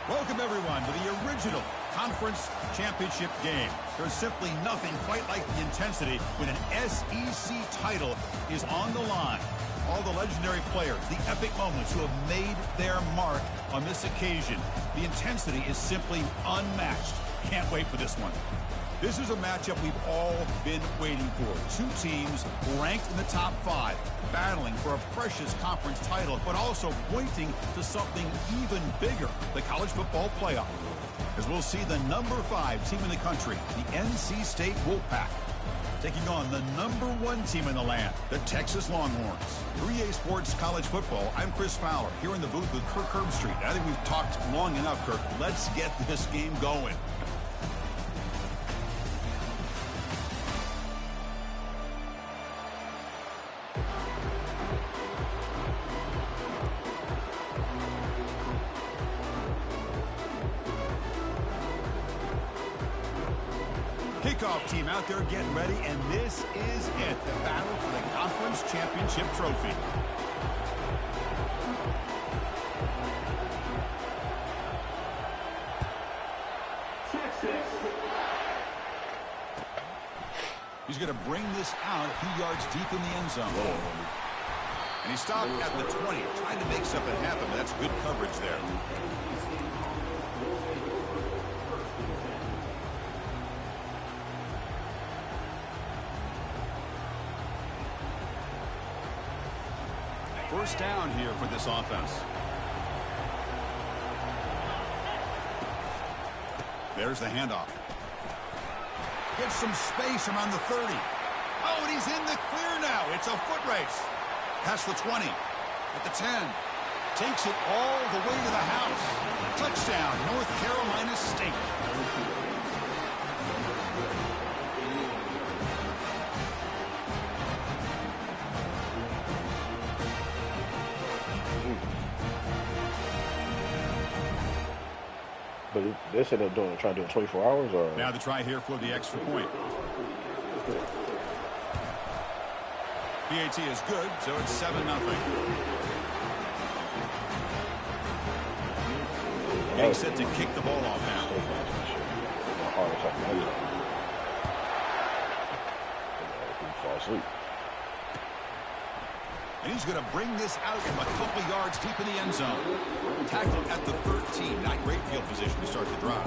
Welcome, everyone, to the original conference championship game. There's simply nothing quite like the intensity when an SEC title is on the line. All the legendary players, the epic moments who have made their mark on this occasion. The intensity is simply unmatched. Can't wait for this one. This is a matchup we've all been waiting for. Two teams ranked in the top 5, battling for a precious conference title, but also pointing to something even bigger, the college football playoff. As we'll see the number 5 team in the country, the NC State Wolfpack, taking on the number 1 team in the land, the Texas Longhorns. 3A Sports College Football, I'm Chris Fowler, here in the booth with Kirk Herbstreit. I think we've talked long enough, Kirk. Let's get this game going. Kickoff team out there getting ready, and this is it, the battle for the conference championship trophy. He's going to bring this out a few yards deep in the end zone. And he stopped at the 20, trying to make something happen, but that's good coverage there. First down here for this offense. There's the handoff. Gets some space around the 30. Oh, and he's in the clear now. It's a foot race. Past the 20. At the 10. Takes it all the way to the house. Touchdown, North Carolina State. But they said they're trying to do it 24 hours, or now the try here for the extra point. PAT is good, so it's 7-0. Getting set to kick the ball off now. Fall asleep. And he's going to bring this out from a couple yards deep in the end zone. Tackled at the 13. Not great field position to start the drive.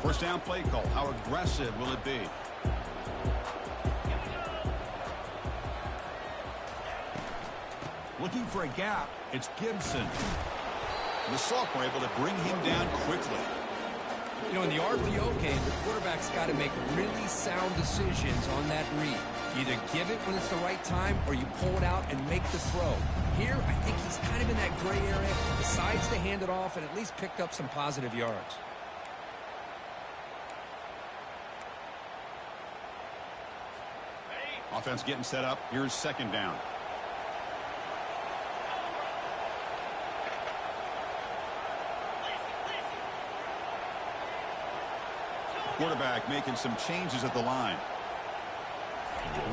First down play call. How aggressive will it be? Looking for a gap. It's Gibson. The sophomore able to bring him down quickly. You know, in the RPO game, the quarterback's got to make really sound decisions on that read. Either give it when it's the right time or you pull it out and make the throw. Here, I think he's kind of in that gray area, decides to hand it off and at least picked up some positive yards. Offense getting set up. Here's second down. Quarterback making some changes at the line.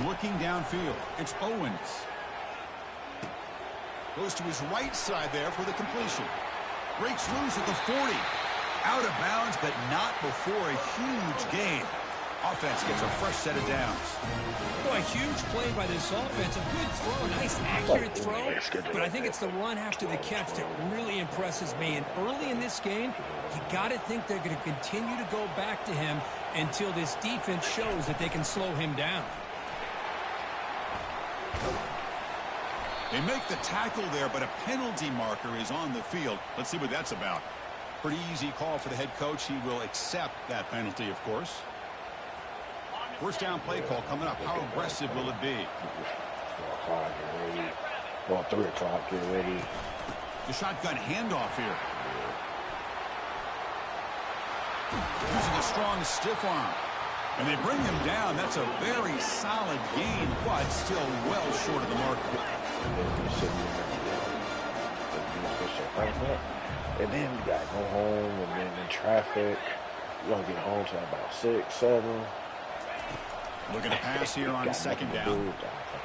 Looking downfield. It's Owens. Goes to his right side there for the completion. Breaks loose at the 40. Out of bounds, but not before a huge gain. Offense gets a fresh set of downs. Boy, a huge play by this offense. A good throw, a nice accurate throw. But I think it's the run after the catch that really impresses me. And early in this game, you got to think they're going to continue to go back to him until this defense shows that they can slow him down. They make the tackle there, but a penalty marker is on the field. Let's see what that's about. Pretty easy call for the head coach. He will accept that penalty, of course. First down play call coming up. How aggressive will it be? 4 o'clock, get ready. Well, 3 o'clock, get ready. The shotgun handoff here. Using a strong stiff arm. And they bring him down. That's a very solid gain, but still well short of the mark. And then you got to go home, and then in traffic, you don't get home till about 6, 7. Looking to pass here on second down.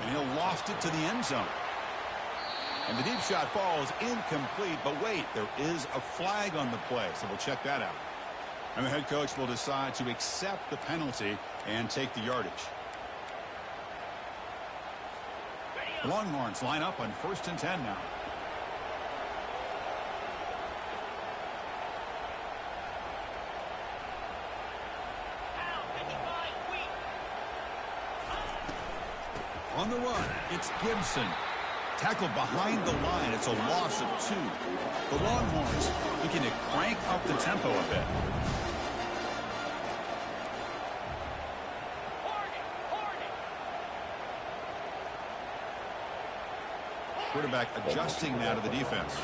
And he'll loft it to the end zone. And the deep shot falls incomplete. But wait, there is a flag on the play. So we'll check that out. And the head coach will decide to accept the penalty and take the yardage. The Longhorns line up on 1st and 10 now. On the run, it's Gibson. Tackled behind the line. It's a loss of 2. The Longhorns looking to crank up the tempo a bit. Quarterback adjusting now to the defense.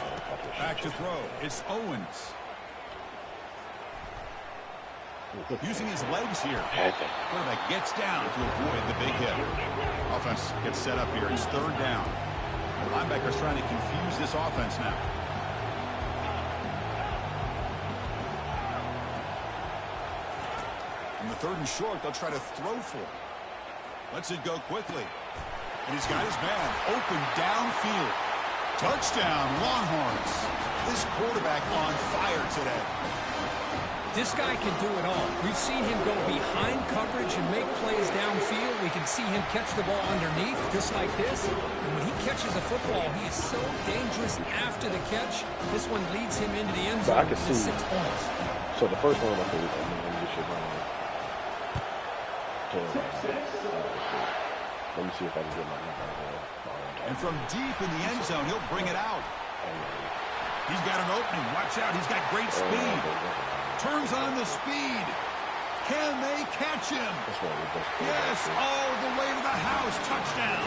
Back to throw. It's Owens. Using his legs here. Quarterback gets down to avoid the big hit. Offense gets set up here. It's 3rd down. The linebacker's trying to confuse this offense now. On the 3rd and short, they'll try to throw for it. Lets it go quickly. And he's got his man open downfield. Touchdown, Longhorns. This quarterback on fire today. This guy can do it all. We've seen him go behind coverage and make plays downfield. We can see him catch the ball underneath, just like this. And when he catches a football, he is so dangerous after the catch. This one leads him into the end zone with 6 points. So the first one, I think you should run. Let me see if I can get my number. And from deep in the end zone, he'll bring it out. He's got an opening. Watch out. He's got great speed. Turns on the speed. Can they catch him? Yes, all the way to the house. Touchdown.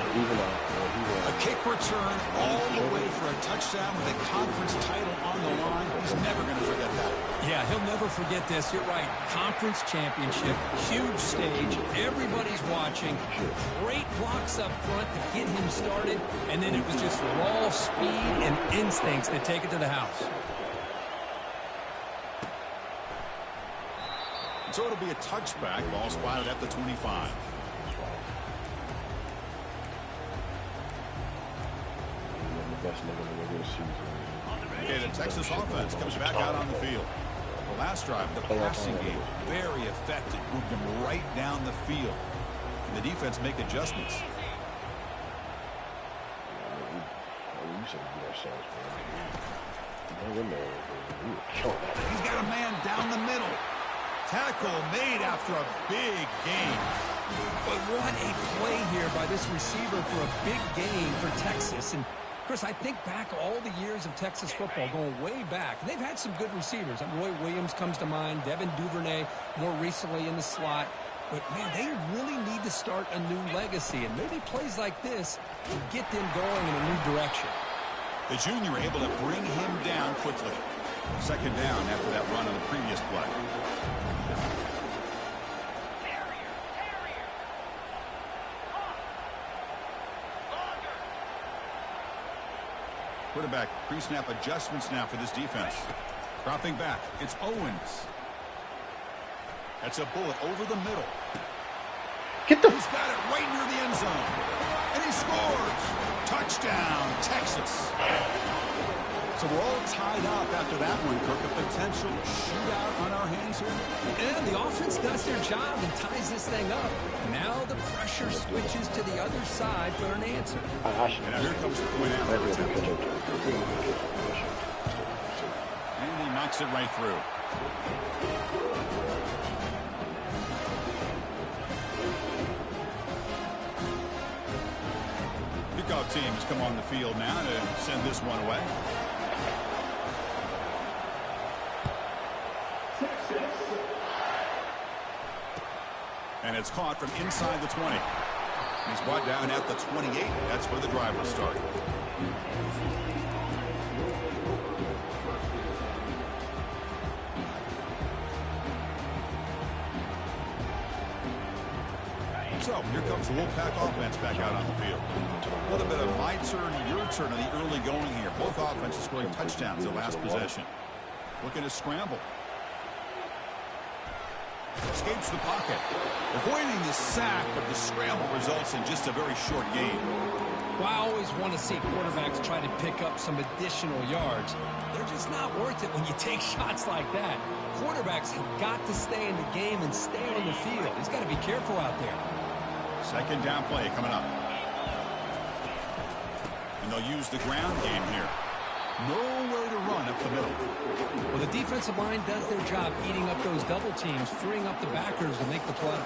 A kick return all the way for a touchdown with a conference title on the line. He's never going to forget that. Yeah, he'll never forget this. You're right. Conference championship, huge stage. Everybody's watching. Great blocks up front to get him started. And then it was just raw speed and instincts to take it to the house. So it'll be a touchback. Ball spotted at the 25. Okay, the Texas offense comes back out on the field. The last drive, the passing game, very effective. Moved them right down the field. And the defense make adjustments. He's got a man down the middle. Tackle made after a big gain. But what a play here by this receiver for a big gain for Texas. And, Chris, I think back all the years of Texas football, going way back. They've had some good receivers. Roy Williams comes to mind, Devin Duvernay more recently in the slot. But, man, they really need to start a new legacy. And maybe plays like this can get them going in a new direction. The junior able to bring him down quickly. 2nd down after that run on the previous play. Quarterback pre-snap adjustments now for this defense. Dropping back, it's Owens. That's a bullet over the middle. He's got it right near the end zone. And he scores. Touchdown, Texas. So we're all tied up after that one, Kirk. A potential shootout on our hands here. And the offense does their job and ties this thing up. Now the pressure switches to the other side for an answer. And now here comes the point after attempt. And he knocks it right through. Kickoff team has come on the field now to send this one away. And it's caught from inside the 20. He's brought down at the 28. That's where the drive will start. So here comes the Wolfpack offense back out on the field. A little bit of my turn, your turn on the early going here. Both offenses scoring touchdowns the last possession. Looking to scramble. Escapes the pocket. Avoiding the sack, but the scramble results in just a very short gain. Well, I always want to see quarterbacks try to pick up some additional yards. They're just not worth it when you take shots like that. Quarterbacks have got to stay in the game and stay on the field. He's got to be careful out there. Second down play coming up. And they'll use the ground game here. Nowhere to run up the middle. Well, the defensive line does their job eating up those double teams, freeing up the backers to make the play.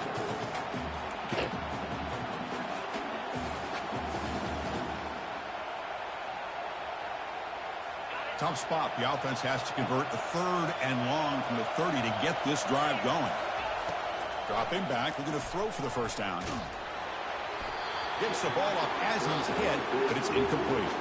Tough spot. The offense has to convert a 3rd and long from the 30 to get this drive going. Dropping back. We're going to throw for the first down. Gets the ball up as he's hit, but it's incomplete.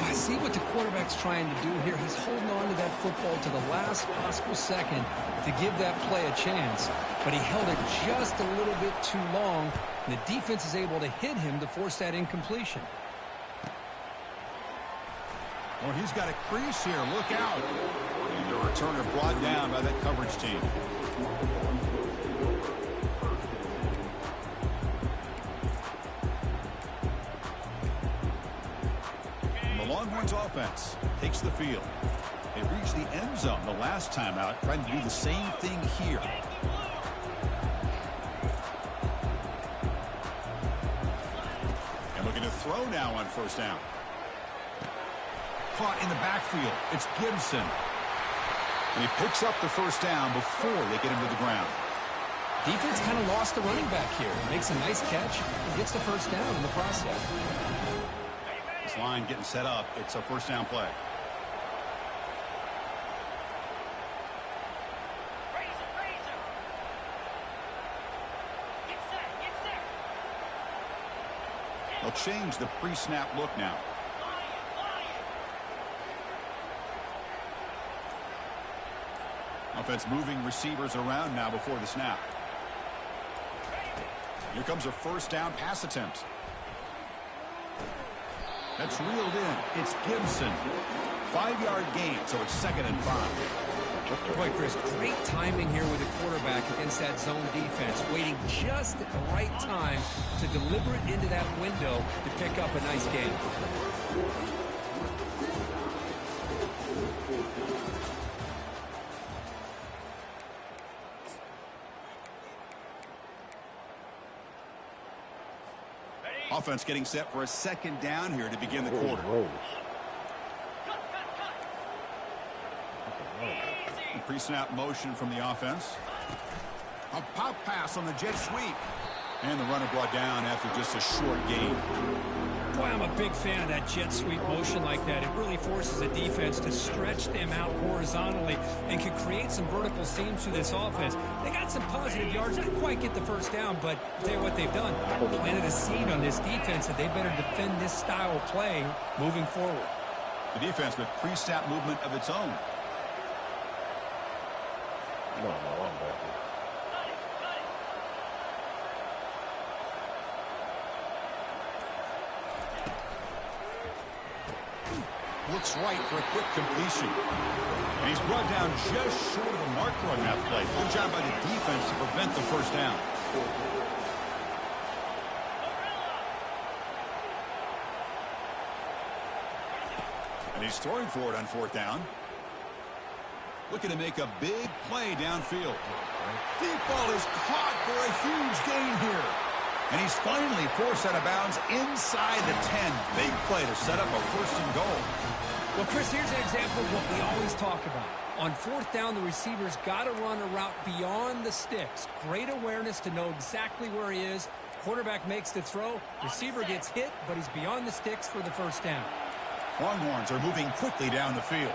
I see what the quarterback's trying to do here. He's holding on to that football to the last possible second to give that play a chance. But he held it just a little bit too long, and the defense is able to hit him to force that incompletion. Well, he's got a crease here. Look out. And the returner brought down by that coverage team. And the Longhorns offense takes the field. They reached the end zone the last time out, trying to do the same thing here. And looking to throw now on first down. Caught in the backfield. It's Gibson. And he picks up the first down before they get him to the ground. Defense kind of lost the running back here. Makes a nice catch and gets the first down in the process. This line getting set up. It's a first down play. They'll change the pre-snap look now. Offense moving receivers around now before the snap. Here comes a first down pass attempt. That's reeled in. It's Gibson. 5-yard gain, so it's 2nd and 5. Boy, Chris, great timing here with the quarterback against that zone defense. Waiting just at the right time to deliver it into that window to pick up a nice gain. Offense getting set for a second down here to begin the quarter. Pre-snap motion from the offense. A pop pass on the jet sweep. And the runner brought down after just a short gain. Boy, I'm a big fan of that jet sweep motion like that. It really forces a defense to stretch them out horizontally and can create some vertical seams through this offense. They got some positive yards. Didn't quite get the first down, but I'll tell you what they've done. Planted a seed on this defense that they better defend this style of play moving forward. The defense with pre-snap movement of its own. No, I'm back. Looks right for a quick completion. And he's brought down just short of the marker on that play. Good job by the defense to prevent the first down. And he's throwing for it on 4th down. Looking to make a big play downfield. Deep ball is caught for a huge gain here. And he's finally forced out of bounds inside the 10. Big play to set up a 1st and goal. Well, Chris, here's an example of what we always talk about. On 4th down, the receiver's got to run a route beyond the sticks. Great awareness to know exactly where he is. Quarterback makes the throw. Receiver gets hit, but he's beyond the sticks for the first down. Longhorns are moving quickly down the field.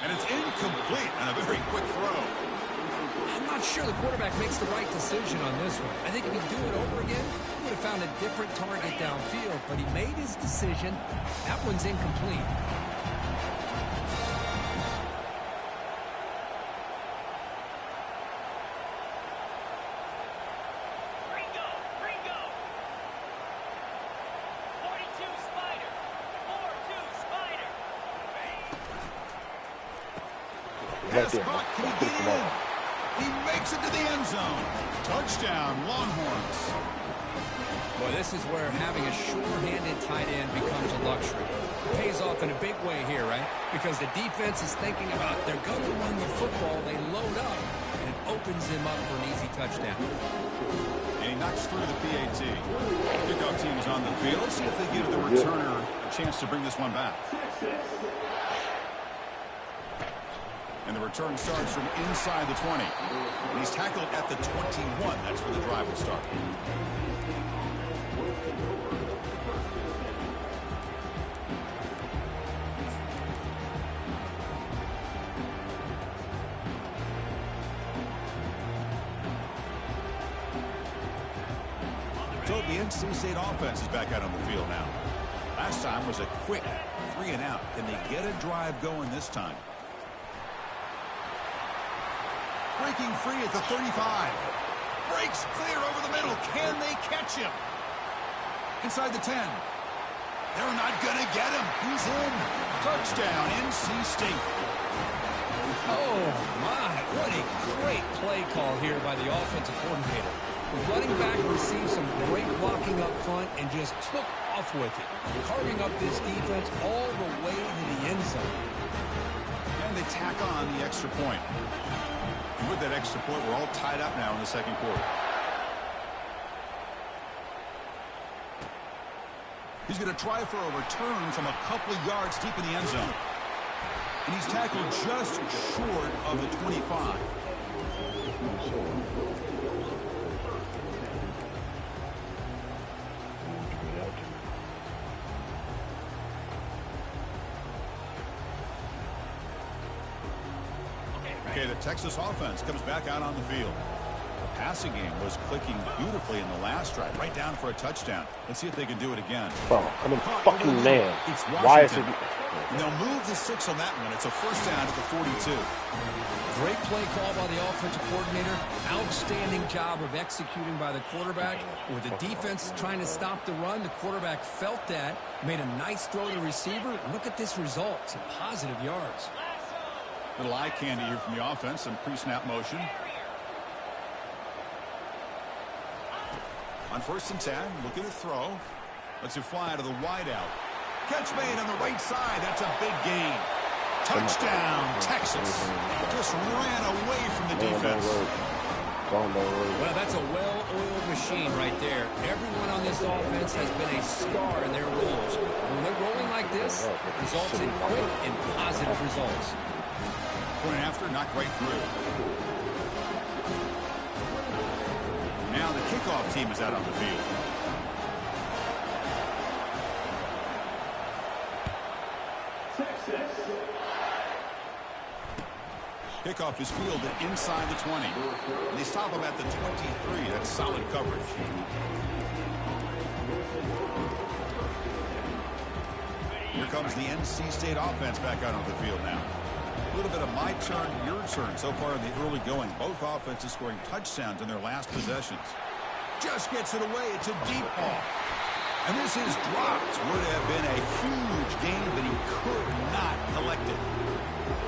And it's incomplete on a very quick throw. I'm not sure the quarterback makes the right decision on this one. I think if he'd do it over again, he would have found a different target downfield. But he made his decision. That one's incomplete. pass caught. Can he get in? He makes it to the end zone. Touchdown, Longhorns. Boy, this is where having a sure-handed tight end becomes a luxury. Pays off in a big way here, right? Because the defense is thinking about they're going to run the football. They load up, and it opens him up for an easy touchdown. And he knocks through the PAT. Kickoff team is on the field. Let's see if they give the returner a chance to bring this one back. And the return starts from inside the 20. And he's tackled at the 21. That's where the drive will start. So the NC State offense is back out on the field now. Last time was a quick 3 and out. Can they get a drive going this time? Breaking free at the 35. Breaks clear over the middle. Can they catch him? Inside the 10. They're not going to get him. He's in. Touchdown, NC State. Oh, my. What a great play call here by the offensive coordinator. The running back received some great blocking up front and just took off with it, carving up this defense all the way to the end zone. And they tack on the extra point. And with that extra point, we're all tied up now in the second quarter. He's going to try for a return from a couple of yards deep in the end zone. And he's tackled just short of the 25. Okay, the Texas offense comes back out on the field. The passing game was clicking beautifully in the last drive, right down for a touchdown. Let's see if they can do it again. Oh, I'm a fucking man. Why is it? And they'll move the 6 on that one. It's a first down at the 42. Great play call by the offensive coordinator. Outstanding job of executing by the quarterback. With the defense trying to stop the run, the quarterback felt that, made a nice throw to the receiver. Look at this result. Some positive yards. Little eye candy here from the offense. Some pre-snap motion. On 1st and 10, looking to throw. Lets it fly to the wideout. Catch made on the right side. That's a big gain. Touchdown, Texas. Just ran away from the defense. Well, that's a well-oiled machine right there. Everyone on this offense has been a star in their roles. And when they're rolling like this, it results in quick and positive results. Point after, knocked right through. Now the kickoff team is out on the field. Kickoff is fielded inside the 20. And they stop him at the 23. That's solid coverage. Here comes the NC State offense back out on the field now. A little bit of my turn, your turn so far in the early going. Both offenses scoring touchdowns in their last possessions. Just gets it away. It's a deep ball. And this is dropped. Would have been a huge gain, but he could not collect it.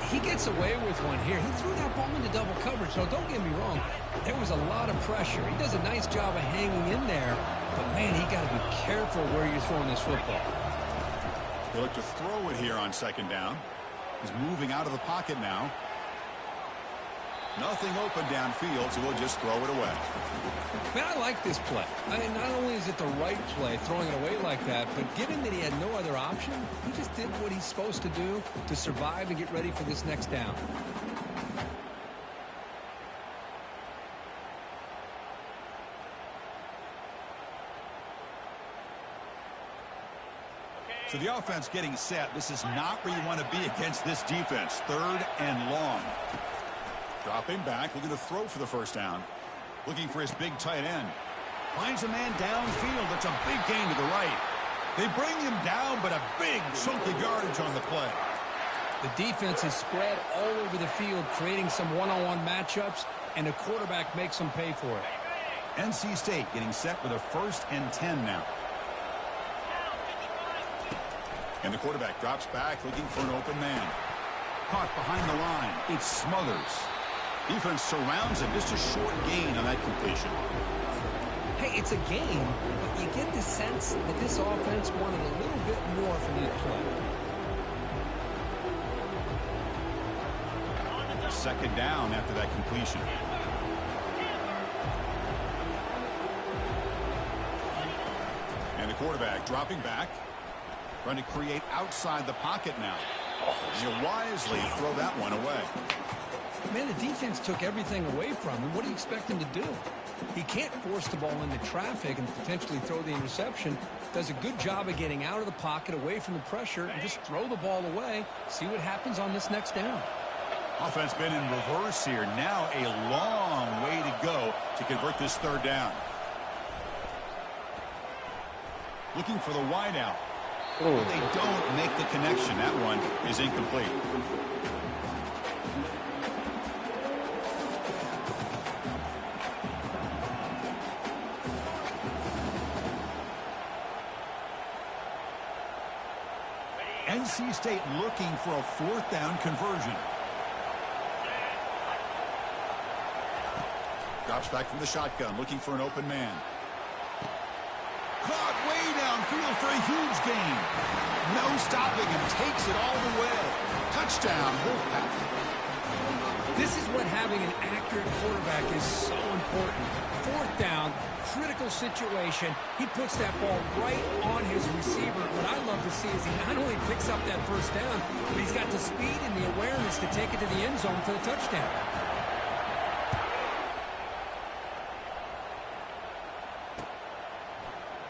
He gets away with one here. He threw that ball into double coverage, so don't get me wrong. There was a lot of pressure. He does a nice job of hanging in there. But, man, he got to be careful where you're throwing this football. They look to throw it here on 2nd down. He's moving out of the pocket now. Nothing open downfield, so we'll just throw it away. Man, I like this play. I mean, not only is it the right play, throwing it away like that, but given that he had no other option, he just did what he's supposed to do to survive and get ready for this next down. So the offense getting set. This is not where you want to be against this defense. 3rd and long. Dropping back, looking to throw for the first down. Looking for his big tight end. Finds a man downfield. That's a big gain to the right. They bring him down, but a big chunk of yardage on the play. The defense is spread all over the field, creating some one-on-one matchups, and the quarterback makes them pay for it. NC State getting set with a 1st and 10 now. And the quarterback drops back, looking for an open man. Caught behind the line. It's Smothers. Defense surrounds him. Just a short gain on that completion. Hey, it's a game, but you get the sense that this offense wanted a little bit more from that play. Second down after that completion. And the quarterback dropping back. Trying to create outside the pocket now. You wisely throw that one away. Man, the defense took everything away from him. What do you expect him to do? He can't force the ball into traffic and potentially throw the interception. Does a good job of getting out of the pocket, away from the pressure, and just throw the ball away. See what happens on this next down. Offense been in reverse here. Now a long way to go to convert this third down. Looking for the wideout. But they don't make the connection. That one is incomplete. NC State looking for a fourth down conversion. Drops back from the shotgun, looking for an open man. Caught way downfield for a huge gain. No stopping him. Takes it all the way. Touchdown, Wolfpack. This is what having an accurate quarterback is so important. Fourth down, critical situation. He puts that ball right on his receiver. What I love to see is he not only picks up that first down, but he's got the speed and the awareness to take it to the end zone for the touchdown.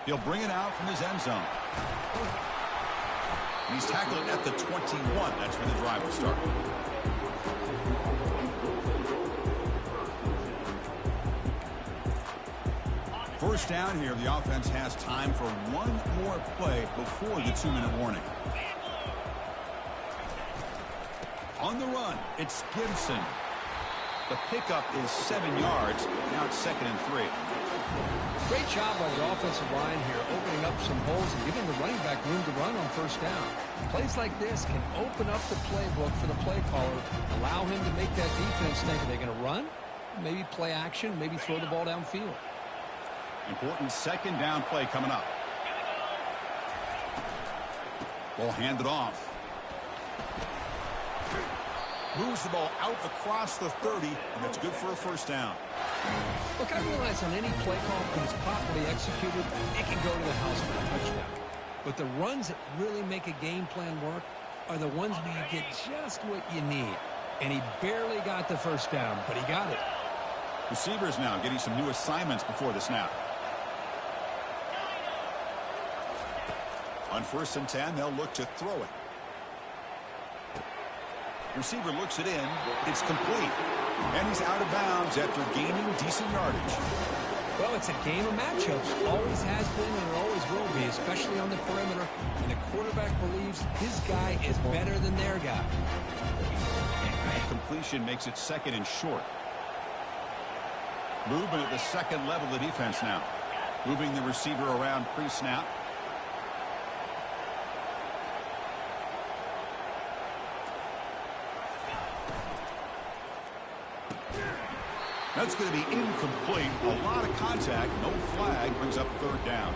He'll bring it out from his end zone. And he's tackled at the 21. That's where the drive will start. First down here, the offense has time for one more play before the 2-minute warning. On the run, it's Gibson. The pickup is 7 yards. Now it's 2nd and 3. Great job by the offensive line here, opening up some holes and giving the running back room to run on first down. Plays like this can open up the playbook for the play caller, allow him to make that defense think, are they going to run? Maybe play action, maybe throw the ball downfield. Important second down play coming up. Ball handed off. Moves the ball out across the 30, and that's good for a first down. Look, I realize on any play call, when it's properly executed, it can go to the house for a touchdown. But the runs that really make a game plan work are the ones where you get just what you need. And he barely got the first down, but he got it. Receivers now getting some new assignments before the snap. On 1st and 10, they'll look to throw it. Receiver looks it in. It's complete. And he's out of bounds after gaining decent yardage. Well, it's a game of matchups. Always has been and it always will be, especially on the perimeter. And the quarterback believes his guy is better than their guy. And completion makes it 2nd and short. Movement at the second level of the defense now. Moving the receiver around pre-snap. That's going to be incomplete. A lot of contact. No flag. Brings up 3rd down.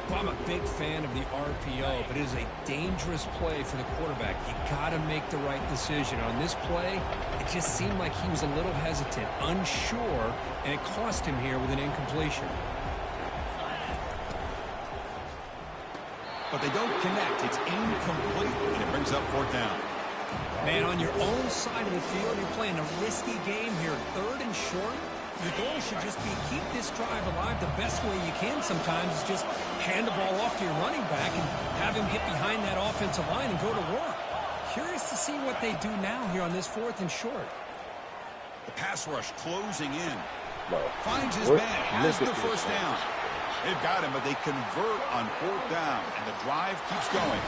Well, I'm a big fan of the RPO, but it is a dangerous play for the quarterback. You got to make the right decision. On this play, it just seemed like he was a little hesitant, unsure, and it cost him here with an incompletion. But they don't connect. It's incomplete, and it brings up 4th down. Man, on your own side of the field, you're playing a risky game here. 3rd and short. Your goal should just be keep this drive alive the best way you can sometimes is just hand the ball off to your running back and have him get behind that offensive line and go to work. Curious to see what they do now here on this 4th and short. The pass rush closing in. Finds his man, has the first down. They've got him, but they convert on 4th down, and the drive keeps going.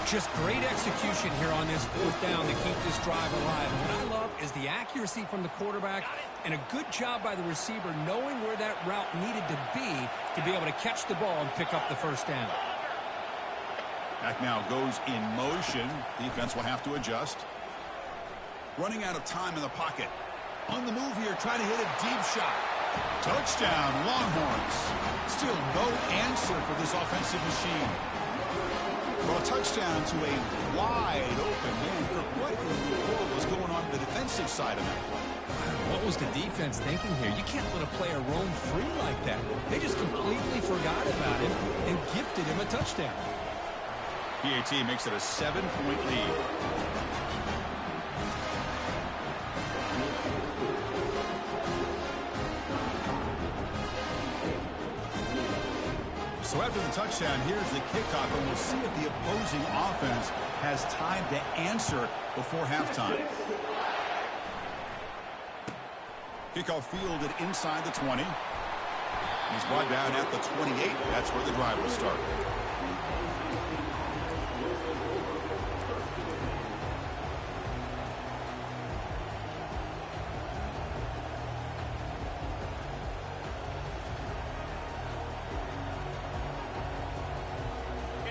Just great execution here on this 4th down to keep this drive alive. And what I love is the accuracy from the quarterback and a good job by the receiver knowing where that route needed to be able to catch the ball and pick up the first down. Back now goes in motion. Defense will have to adjust. Running out of time in the pocket. On the move here, trying to hit a deep shot. Touchdown, Longhorns. Still no answer for this offensive machine. Well, a touchdown to a wide open man. What in the world was going on the defensive side of that play? What was the defense thinking here? You can't let a player roam free like that. They just completely forgot about him and gifted him a touchdown. PAT makes it a 7-point lead. So after the touchdown, here's the kickoff, and we'll see if the opposing offense has time to answer before halftime. Kickoff fielded inside the 20. He's brought down at the 28. That's where the drive will start.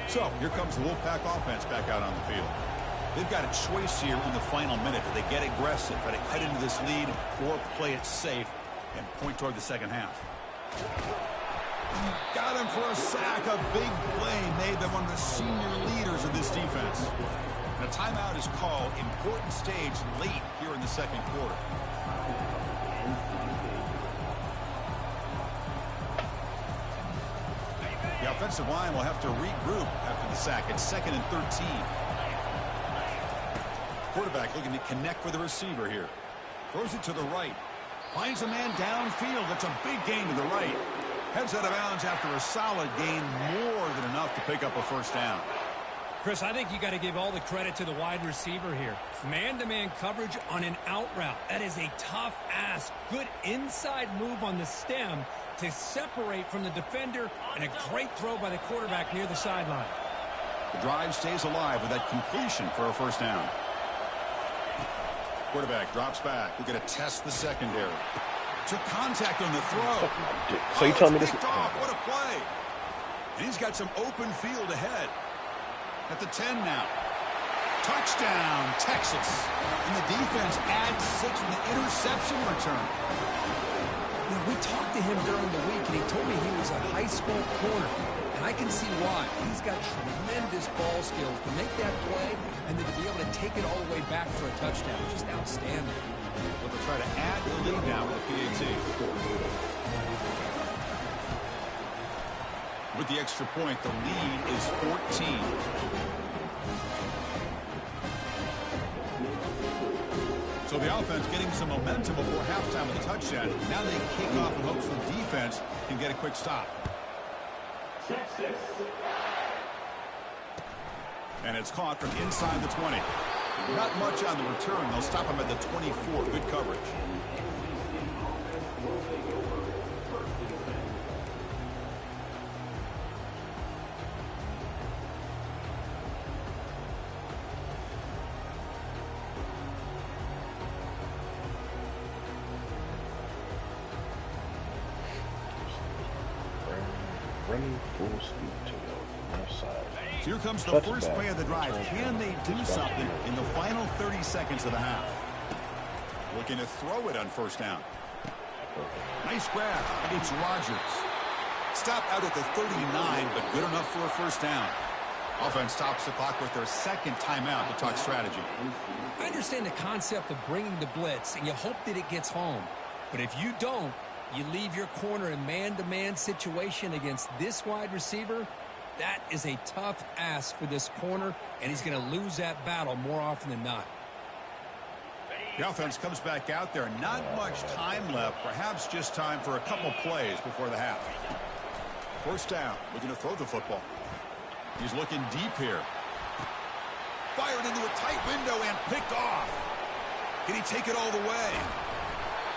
So here comes the Wolfpack offense back out on the field. They've got a choice here in the final minute. Do they get aggressive, try to cut into this lead, or play it safe and point toward the second half? Got him for a sack. A big play made by one of the senior leaders of this defense. And a timeout is called. Important stage late here in the second quarter. The offensive line will have to regroup after the sack. It's 2nd and 13. Quarterback looking to connect with the receiver here. Throws it to the right. Finds a man downfield. That's a big gain to the right. Heads out of bounds after a solid gain, more than enough to pick up a first down. Chris, I think you got to give all the credit to the wide receiver here. Man-to-man coverage on an out route. That is a tough ask. Good inside move on the stem to separate from the defender, and a great throw by the quarterback near the sideline. The drive stays alive with that completion for a first down. Quarterback drops back. We're going to test the secondary. Took contact on the throw. So you tell me this? What a play. And he's got some open field ahead. At the 10 now. Touchdown, Texas. And the defense adds 6 with the interception return. Now, we talked to him during the week, and he told me he was a high school corner. And I can see why. He's got tremendous ball skills to make that play and then to be able to take it all the way back for a touchdown. Just outstanding. Well, they'll try to add the lead now with the PAT. With the extra point, the lead is 14. So the offense getting some momentum before halftime with a touchdown. Now they kick off in hopes the defense can get a quick stop. And it's caught from inside the 20. Not much on the return. They'll stop him at the 24. Good coverage. Running full speed to the left side. So here comes the first play of the drive. Can they do something in the final 30 seconds of the half? Looking to throw it on first down. Nice grab. It's Rodgers. Stop out at the 39, but good enough for a first down. Offense stops the clock with their second timeout to talk strategy. I understand the concept of bringing the blitz, and you hope that it gets home. But if you don't, you leave your corner in man-to-man situation against this wide receiver. That is a tough ask for this corner, and he's going to lose that battle more often than not. The offense comes back out there. Not much time left. Perhaps just time for a couple plays before the half. First down. Looking to throw the football. He's looking deep here. Fired into a tight window and picked off. Can he take it all the way?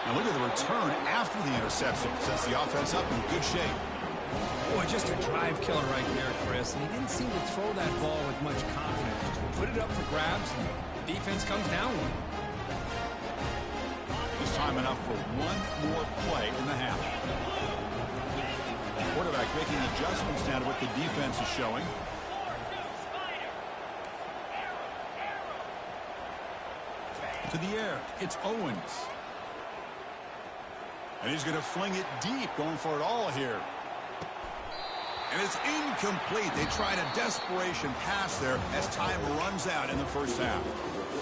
And look at the return after the interception. Sets the offense up in good shape. Boy, just a drive killer right there, Chris. And he didn't seem to throw that ball with much confidence. Just put it up for grabs, and the defense comes down with it. This time enough for one more play in the half. Quarterback making adjustments now to what the defense is showing. To the air, it's Owens. And he's going to fling it deep, going for it all here. And it's incomplete. They tried a desperation pass there as time runs out in the first half.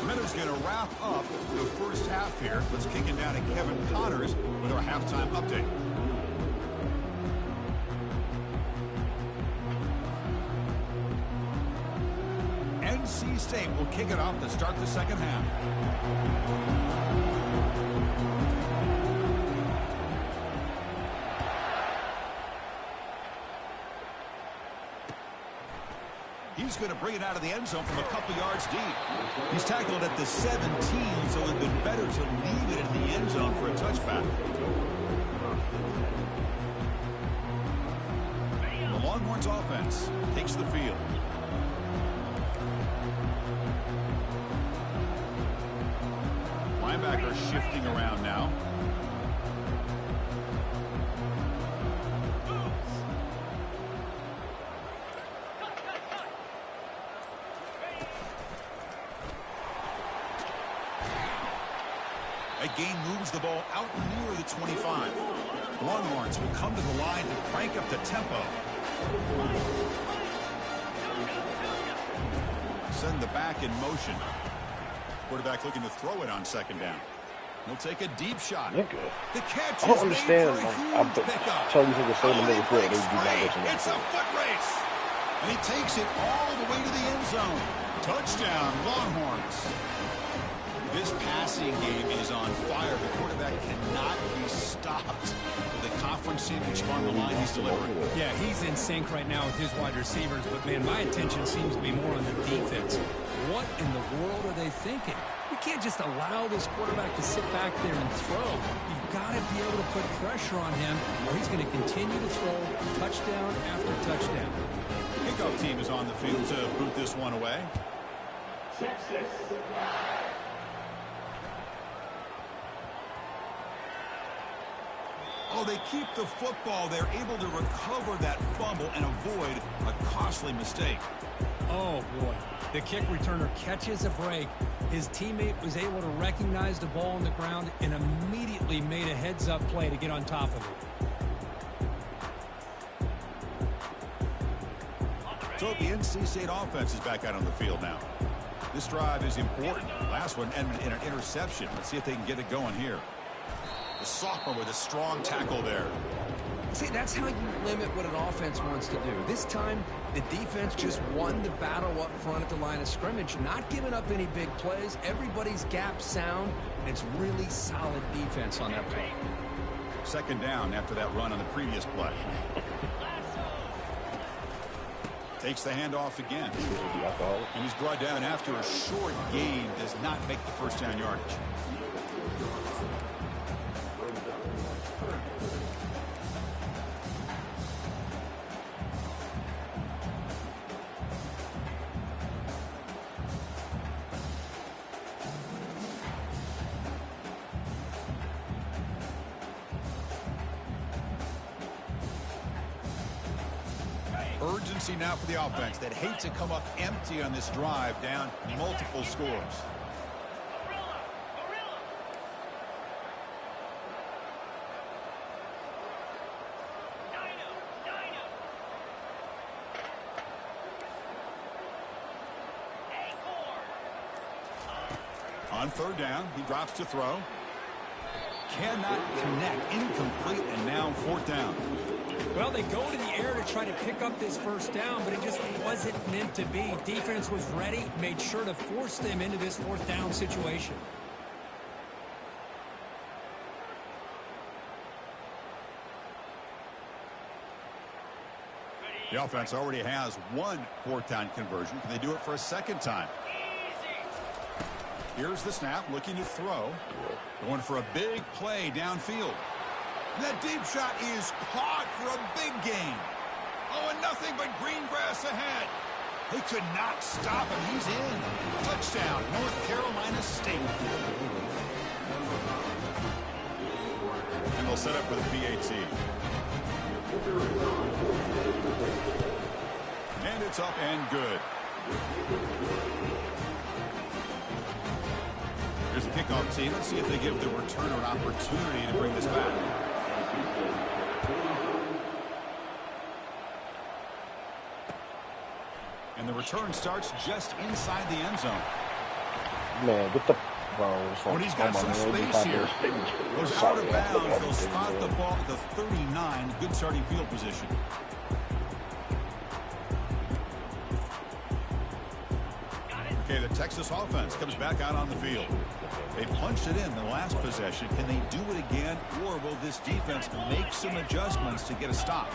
Miller's going to wrap up the first half here. Let's kick it down to Kevin Connors with our halftime update. NC State will kick it off to start the second half. He's going to bring it out of the end zone from a couple yards deep. He's tackled at the 17, so it would have been better to leave it in the end zone for a touchback. The Longhorns offense takes the field. Linebacker shifting around now. Gain moves the ball out near the 25. Longhorns will come to the line to crank up the tempo. Send the back in motion. Quarterback looking to throw it on second down. He'll take a deep shot. They're good. The catch I don't is understand. made for a I'm huge pickup. telling you to say the middle field. It's a foot race. And he takes it all the way to the end zone. Touchdown, Longhorns. This passing game is on fire. The quarterback cannot be stopped. The conference championship on the line he's delivering. Yeah, he's in sync right now with his wide receivers, but, man, my attention seems to be more on the defense. What in the world are they thinking? You can't just allow this quarterback to sit back there and throw. You've got to be able to put pressure on him, or he's going to continue to throw touchdown after touchdown. The kickoff team is on the field to boot this one away. Oh, they keep the football. They're able to recover that fumble and avoid a costly mistake. Oh, boy. The kick returner catches a break. His teammate was able to recognize the ball on the ground and immediately made a heads-up play to get on top of it. So the NC State offense is back out on the field now. This drive is important. Last one ended in an interception. Let's see if they can get it going here. The sophomore with a strong tackle there. See, that's how you limit what an offense wants to do. This time, the defense just won the battle up front at the line of scrimmage, not giving up any big plays. Everybody's gap sound, and it's really solid defense on that play. Second down after that run on the previous play. Takes the handoff again. And he's brought down after a short gain. Does not make the first down yardage. Urgency now for the offense that hate to come up empty on this drive, down multiple scores. On third down, he drops to throw. Cannot connect, incomplete, and now fourth down. Well, they go to the air to try to pick up this first down, but it just wasn't meant to be. Defense was ready, made sure to force them into this fourth down situation. The offense already has one fourth down conversion. Can they do it for a second time? Here's the snap, looking to throw. Going for a big play downfield. That deep shot is caught for a big gain. Oh, and nothing but green grass ahead. They could not stop him. He's in. Touchdown, North Carolina State. And they'll set up with a PAT. And it's up and good. Here's the kickoff team. Let's see if they give the returner an opportunity to bring this back. And the return starts just inside the end zone. Man, get the bro. When he's got some space here, goes out of bounds. They'll spot the ball at the 39. Good starting field position. Okay, the Texas offense comes back out on the field. They punched it in the last possession. Can they do it again, or will this defense make some adjustments to get a stop?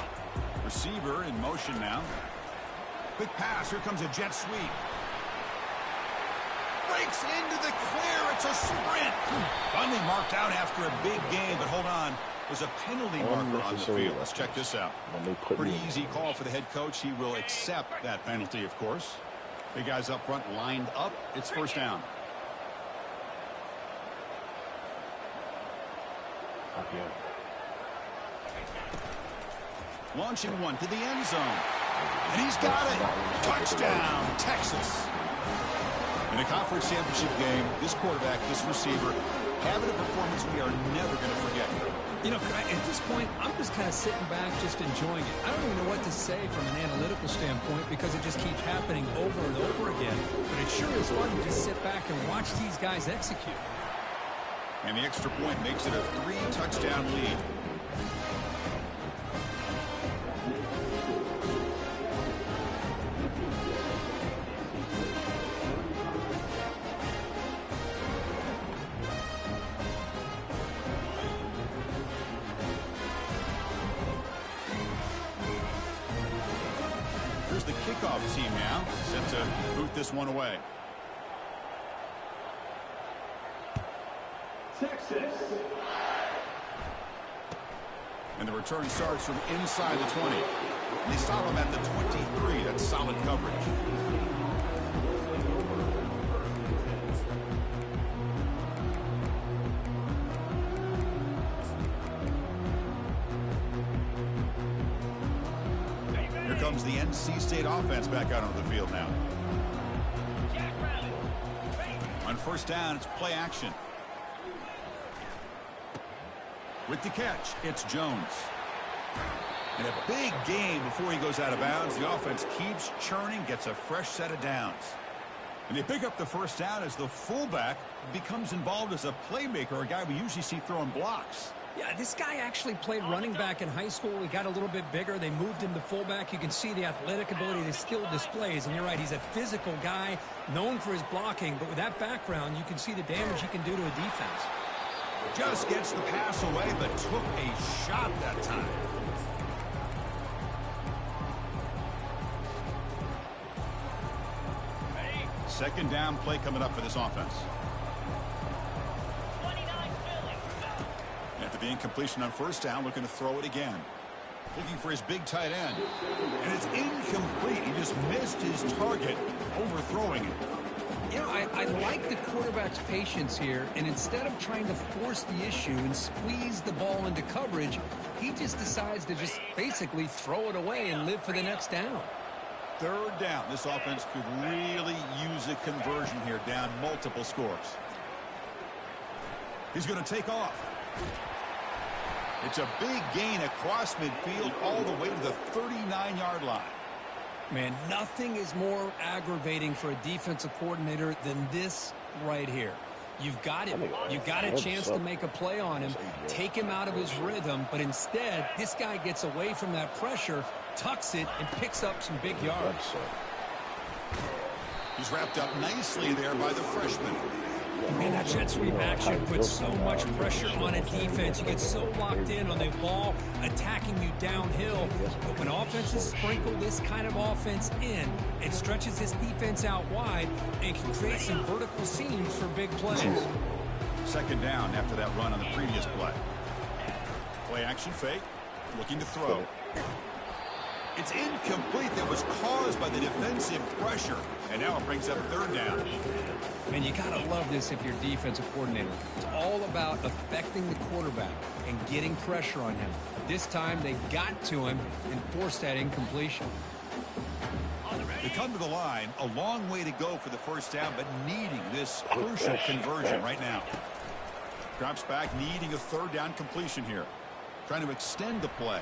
Receiver in motion now. Quick pass. Here comes a jet sweep. Breaks into the clear. It's a sprint. Finally marked out after a big game, but hold on. There's a penalty marker on the field. Let's check this out. Pretty easy call for the head coach. He will accept that penalty, of course. Big guys up front lined up. It's first down. Launching one to the end zone. And he's got it. Touchdown, Texas. In a conference championship game, this quarterback, this receiver, having a performance we are never going to forget. You know, at this point, I'm just kind of sitting back, just enjoying it. I don't even know what to say from an analytical standpoint because it just keeps happening over and over again. But it sure is fun to just sit back and watch these guys execute. And the extra point makes it a 3-touchdown lead. Here's the kickoff team now, set to boot this one away. Texas. And the return starts from inside the 20. They stop him at the 23. That's solid coverage. Here comes the NC State offense back out onto the field now. On first down, it's play action. With the catch, it's Jones. And a big game before he goes out of bounds. The offense keeps churning, gets a fresh set of downs. And they pick up the first down as the fullback becomes involved as a playmaker, a guy we usually see throwing blocks. Yeah, this guy actually played running back in high school. He got a little bit bigger. They moved him to fullback. You can see the athletic ability that still displays. And you're right, he's a physical guy, known for his blocking. But with that background, you can see the damage he can do to a defense. Just gets the pass away, but took a shot that time. Second down play coming up for this offense. After the incompletion on first down, looking to throw it again. Looking for his big tight end. And it's incomplete. He just missed his target, overthrowing it. You know, I like the quarterback's patience here, and instead of trying to force the issue and squeeze the ball into coverage, he just decides to just basically throw it away and live for the next down. Third down. This offense could really use a conversion here, down multiple scores. He's going to take off. It's a big gain across midfield all the way to the 39-yard line. Man, nothing is more aggravating for a defensive coordinator than this right here. You've got him. You've got a chance to make a play on him, take him out of his rhythm, but instead, this guy gets away from that pressure, tucks it, and picks up some big yards. He's wrapped up nicely there by the freshman. Man, that jet sweep action puts so much pressure on a defense. You get so locked in on the ball attacking you downhill. But when offenses sprinkle this kind of offense in, it stretches this defense out wide and can create some vertical seams for big plays. Second down after that run on the previous play. Play action fake, looking to throw. It's incomplete. That was caused by the defensive pressure. And now it brings up third down. Man, you got to love this if you're defensive coordinator. It's all about affecting the quarterback and getting pressure on him. This time they got to him and forced that incompletion. On the ready. They come to the line, a long way to go for the first down, but needing this crucial conversion right now. Drops back, needing a third down completion here. Trying to extend the play.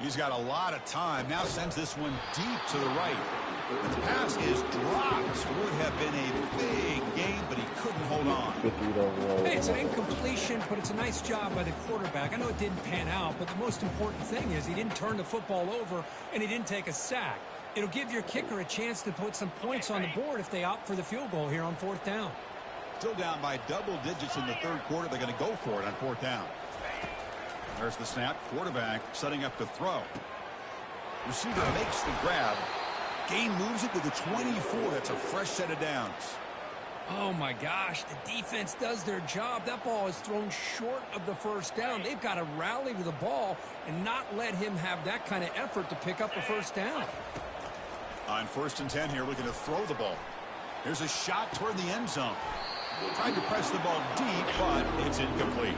He's got a lot of time. Now sends this one deep to the right. And the pass is dropped. Would have been a big game, but he couldn't hold on. Hey, it's an incompletion, but it's a nice job by the quarterback. I know it didn't pan out, but the most important thing is he didn't turn the football over, and he didn't take a sack. It'll give your kicker a chance to put some points on the board if they opt for the field goal here on fourth down. Still down by double digits in the third quarter. They're going to go for it on fourth down. There's the snap. Quarterback setting up to throw. Receiver makes the grab. Gain moves it to the 24. That's a fresh set of downs. Oh, my gosh. The defense does their job. That ball is thrown short of the first down. They've got to rally to the ball and not let him have that kind of effort to pick up a first down. On 1st and 10 here, looking to throw the ball. There's a shot toward the end zone. Tried to press the ball deep, but it's incomplete.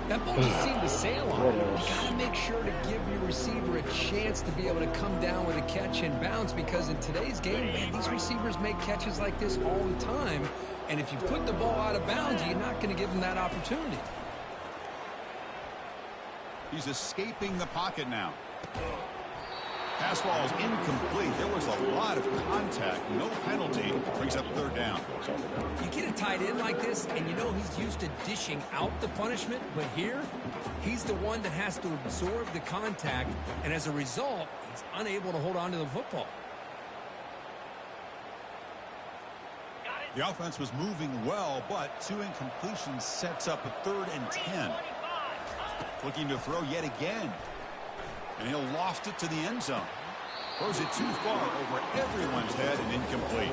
That ball just seemed to sail on. You got to make sure to give your receiver a chance to be able to come down with a catch and bounce, because in today's game, man, these receivers make catches like this all the time. And if you put the ball out of bounds, you're not going to give them that opportunity. He's escaping the pocket now. Pass ball is incomplete. There was a lot of contact. No penalty. Brings up third down. You get a tight end like this, and you know he's used to dishing out the punishment. But here, he's the one that has to absorb the contact. And as a result, he's unable to hold on to the football. The offense was moving well, but 2 incompletions sets up a 3rd and 10. Looking to throw yet again. And he'll loft it to the end zone. Throws it too far over everyone's head and incomplete.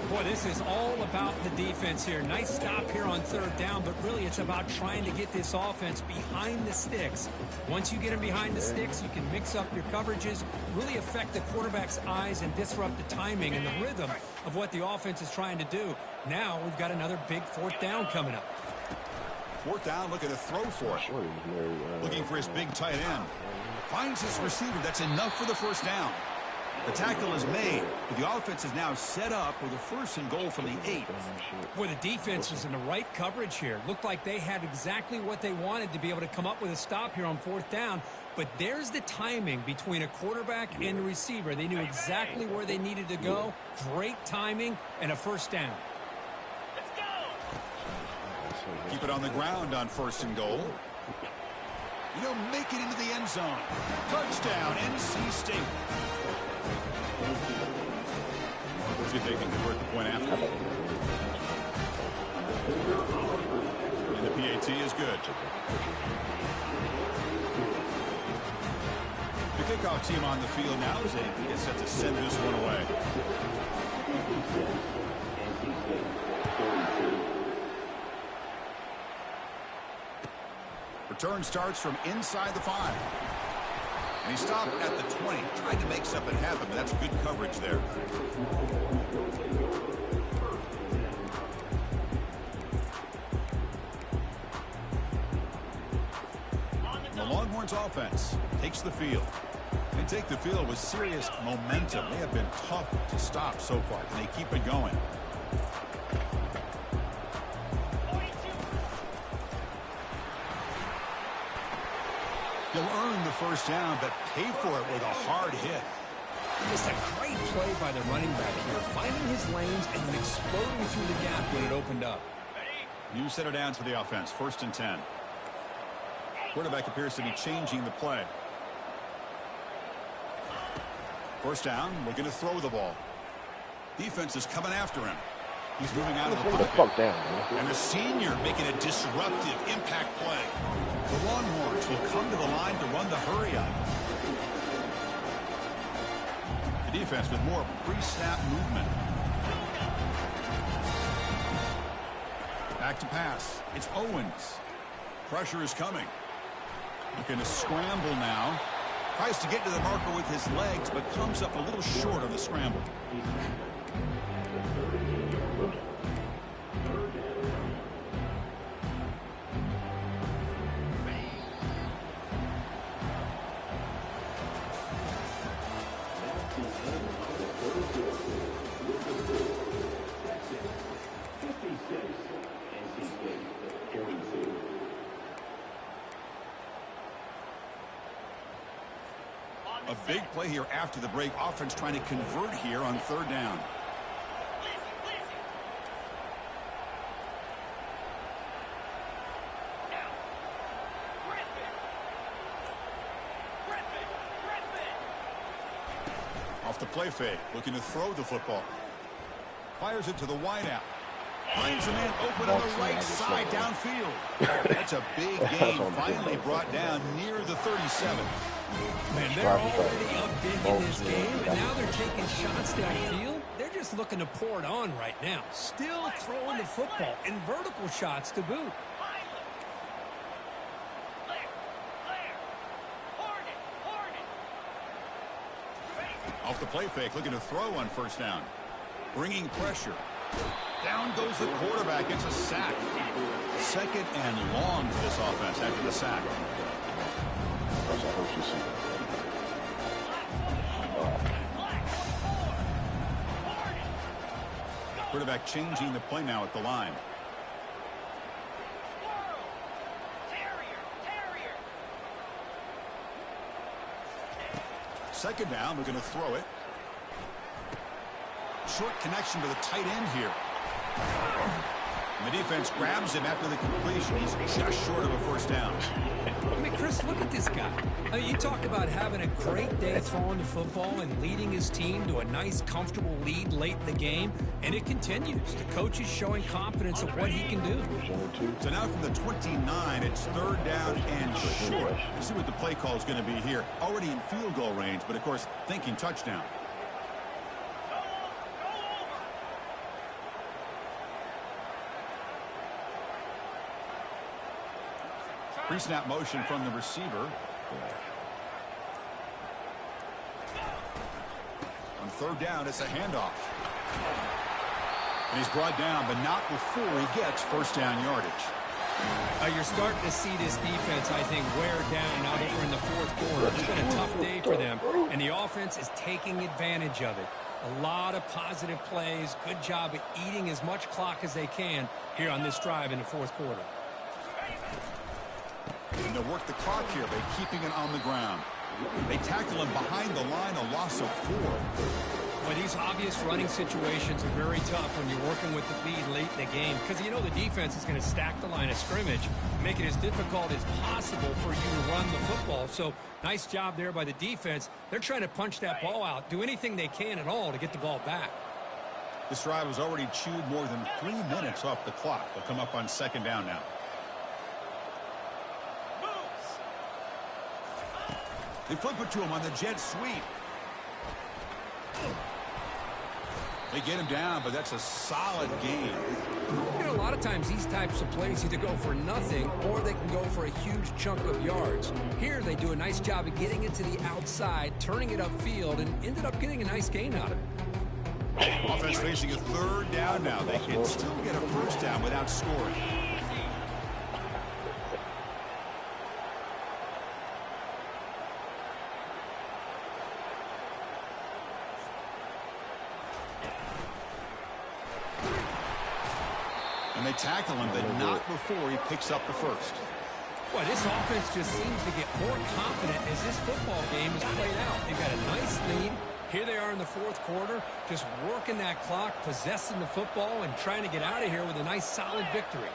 Boy, this is all about the defense here. Nice stop here on 3rd down, but really it's about trying to get this offense behind the sticks. Once you get them behind the sticks, you can mix up your coverages, really affect the quarterback's eyes and disrupt the timing and the rhythm of what the offense is trying to do. Now we've got another big 4th down coming up. 4th down, looking to throw for it. Looking for his big tight end. Finds his receiver. That's enough for the first down. The tackle is made, but the offense is now set up with a 1st and goal from the 8. Boy, the defense was in the right coverage here. Looked like they had exactly what they wanted to be able to come up with a stop here on 4th down. But there's the timing between a quarterback and a receiver. They knew exactly where they needed to go. Great timing and a 1st down. Keep it on the ground on 1st and goal. He'll make it into the end zone. Touchdown, NC State. See if they can convert the point after. And the PAT is good. The kickoff team on the field now as they get set to send this one away. Return starts from inside the 5. And he stopped at the 20. Tried to make something happen, but that's good coverage there. The Longhorns offense takes the field. They take the field with serious momentum. They have been tough to stop so far. Can they keep it going? He'll earn the first down, but pay for it with a hard hit. Just a great play by the running back here, finding his lanes and then exploding through the gap when it opened up. New set of downs for the offense, 1st and 10. Quarterback appears to be changing the play. 1st down, looking to throw the ball. Defense is coming after him. He's moving out of the pocket. And the senior making a disruptive impact play. The Longhorns will come to the line to run the hurry-up. The defense with more pre-snap movement. Back to pass. It's Owens. Pressure is coming. Looking to scramble now. Tries to get to the marker with his legs, but comes up a little short on the scramble. big play here after the break. Offense trying to convert here on third down. Off the play fake, looking to throw the football. Fires it to the wideout. Finds a man open on the right side downfield. That's a big gain, finally brought down near the 37. Man, they're already up big in this game, and now they're taking shots downfield. They're just looking to pour it on right now. Still throwing the football, and vertical shots to boot. Off the play fake, looking to throw on first down. Bringing pressure. Down goes the quarterback. It's a sack. Second and long for this offense after the sack. Quarterback changing the play now at the line. Second down, we're going to throw it. Short connection to the tight end here. And the defense grabs him after the completion. He's just short of a first down. I mean, Chris, look at this guy. I mean, you talk about having a great day throwing the football and leading his team to a nice, comfortable lead late in the game, and it continues. The coach is showing confidence of what he can do. So now from the 29, it's third down and short. Let's see what the play call is going to be here. Already in field goal range, but of course, thinking touchdown. Pre-snap motion from the receiver. On third down, it's a handoff. And he's brought down, but not before he gets first down yardage. You're starting to see this defense, I think, wear down out over in the fourth quarter. It's been a tough day for them, and the offense is taking advantage of it. A lot of positive plays. Good job at eating as much clock as they can here on this drive in the fourth quarter. And they'll work the clock here by keeping it on the ground. They tackle him behind the line, a loss of 4. Well, these obvious running situations are very tough when you're working with the lead late in the game because you know the defense is going to stack the line of scrimmage, make it as difficult as possible for you to run the football. So nice job there by the defense. They're trying to punch that ball out, do anything they can at all to get the ball back. This drive has already chewed more than 3 minutes off the clock. They'll come up on second down now. They flip it to him on the jet sweep. They get him down, but that's a solid gain. You know, a lot of times these types of plays either go for nothing or they can go for a huge chunk of yards. Here they do a nice job of getting it to the outside, turning it upfield, and ended up getting a nice gain out of it. Offense facing a third down now. They can still get a first down without scoring. And they tackle him, but not before he picks up the first. Well, this offense just seems to get more confident as this football game is played out. They've got a nice lead. Here they are in the fourth quarter, just working that clock, possessing the football, and trying to get out of here with a nice, solid victory.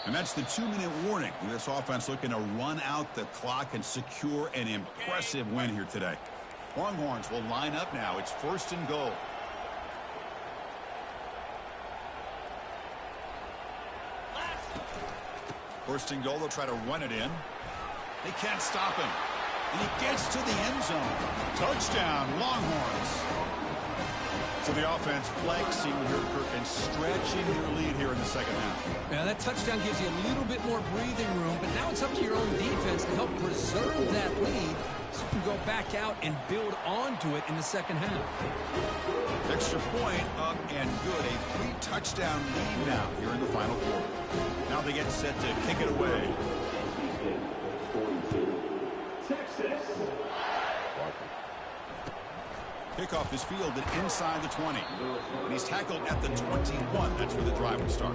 And that's the 2-minute warning. This offense looking to run out the clock and secure an impressive win here today. Longhorns will line up now. It's first and goal. First and goal, they'll try to run it in. They can't stop him. And he gets to the end zone. Touchdown, Longhorns. So the offense flexing here, and stretching their lead here in the second half. Now that touchdown gives you a little bit more breathing room, but now it's up to your own defense to help preserve that lead so you can go back out and build onto it in the second half. Extra point up and good. A 3-touchdown lead now here in the final quarter. Now they get set to kick it away. Texas. Kickoff is fielded inside the 20. And he's tackled at the 21. That's where the drive will start.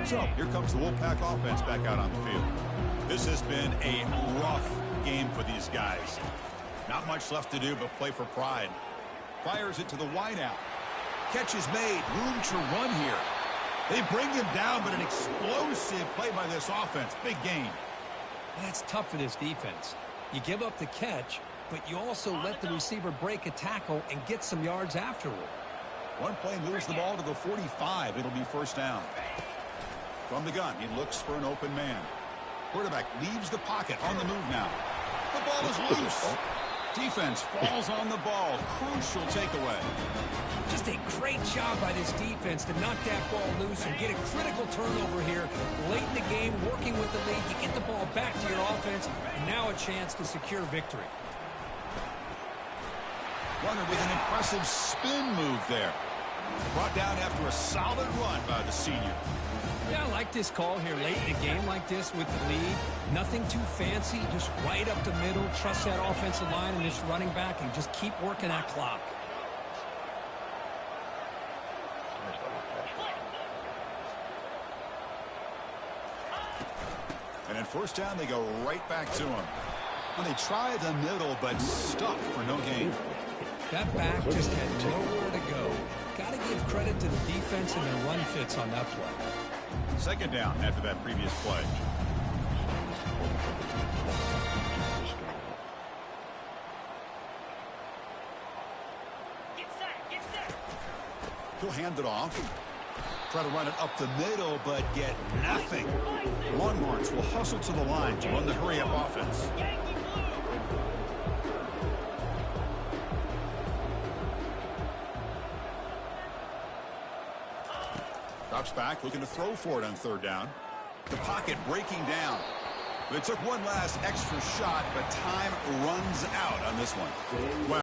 So here comes the Wolfpack offense back out on the field. This has been a rough game for these guys. Not much left to do but play for pride. Fires it to the wideout. Catch is made. Room to run here. They bring him down, but an explosive play by this offense. Big gain. That's tough for this defense. You give up the catch, but you also let the receiver break a tackle and get some yards afterward. One play moves the ball to the 45. It'll be first down. From the gun, he looks for an open man. Quarterback leaves the pocket on the move now. The ball is loose. Defense falls on the ball. Crucial takeaway. Just a great job by this defense to knock that ball loose and get a critical turnover here late in the game, working with the lead. You get the ball back to your offense, and now a chance to secure victory. Runner with an impressive spin move there. Brought down after a solid run by the senior. Yeah, I like this call here late in a game like this with the lead. Nothing too fancy, just right up the middle. Trust that offensive line and this running back and just keep working that clock. And at first down, they go right back to him. Well, they try the middle, but stuck for no gain. That back just had nowhere to go. Got to give credit to the defense and their run fits on that play. Second down after that previous play. He'll hand it off. Try to run it up the middle, but get nothing. Longhorns will hustle to the line to run the hurry-up offense. Drops back, looking to throw for it on third down. The pocket breaking down. They took one last extra shot, but time runs out on this one. Wow.